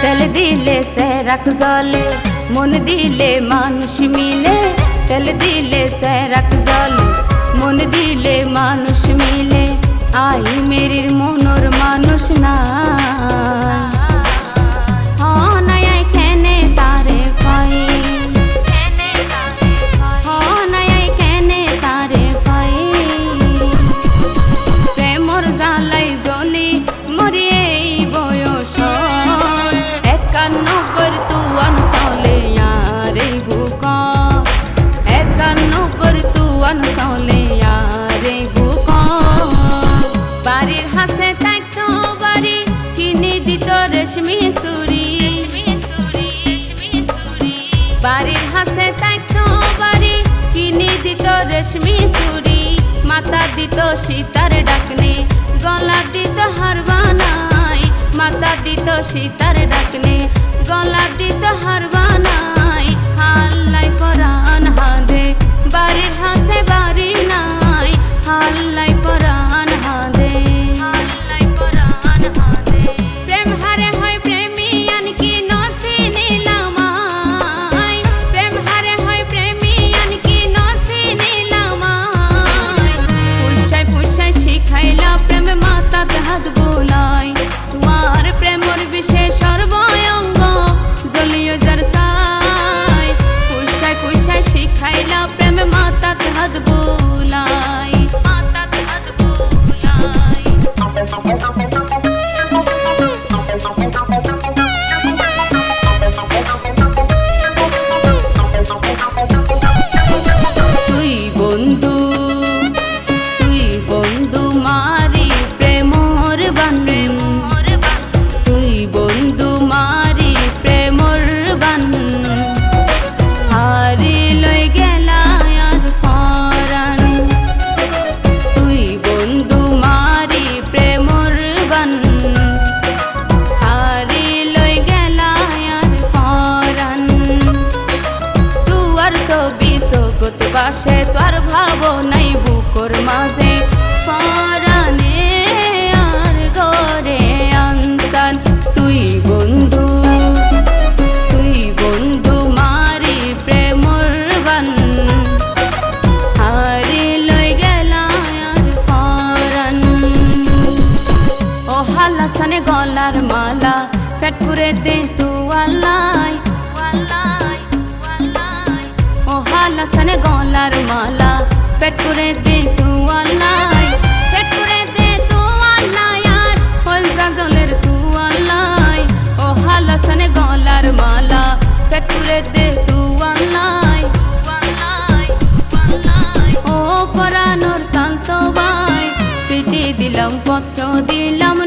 তেল দিলে সেরাক জলে, মন দিলে মানুষ মিলে। তেল দিলে সেরাক জলে, মন দিলে মানুষ মিলে। আই মেরির মনোর মানুষ না বাড়ির হাসে থাকতো বাড়ি কিনে দিত রেশমি সুরি। বাড়ির হাসে থাকতো বাড়ি কিনে দিত রেশমি সুরি। মাথা দিত সীতার ডাকনে, গলা দিত হার বানাই। মাথা দিত সীতার ডাকনে, গলা দিত হার বানাই। হাল্লাই পরাণ হাঁদে, বাড়ির হাসে বাড়ি নাই। হাল্লাই পরাণ হাঁদে, হাল্লাই পরাণ হাঁদে। প্রেম হারে হয় প্রেমিয়ান কি নসি নীলামাই। প্রেম হারে হয় প্রেমিয়ান কি নসি নীলামাই। ফুসাই ফুসাই শিখাইলা প্রেম মাতাতে হাত বোলাই। তোমার প্রেমর বিশেষ সর্বঙ্গ জলিও যার সাই। ফুসাই ফুসাই শিখাইলা প্রেম মাতাতে হাত বোলাই। মাতাতে হাত বোলাই। তুই বন্ধু, তুই বন্ধু মারি প্রেমর বান। তুই বন্ধু মারি প্রেমর বান। হারি লই গেলা আর পরাণ। তুই বন্ধু মারি প্রেমর বান। হারি লই গেলা আর পরাণ। তুয়ার ছবি জগৎ বাসে, তোর ভাবনাই বুকর মাঝে। পরাণে আর গরে আনসান। তুই বন্ধু, তুই বন্ধু মারি প্রেমর বান। হারি লই গেলা আর পরাণ। ও হালাসানে গলার মালা, পেট পুরে দে তুয়ালাই। ও হালাসানে গলার মালা, পেট পুরে দে তুয়ালাই। পেট পুরে দে তুয়ালাই আর হলজা জলের তুয়ালাই। ও হালাসানে গলার মালা, পেট পুরে দে তুয়ালাই। ও পরানোর তান্ত বাই, চিঠি দিলাম পত্র দিলাম।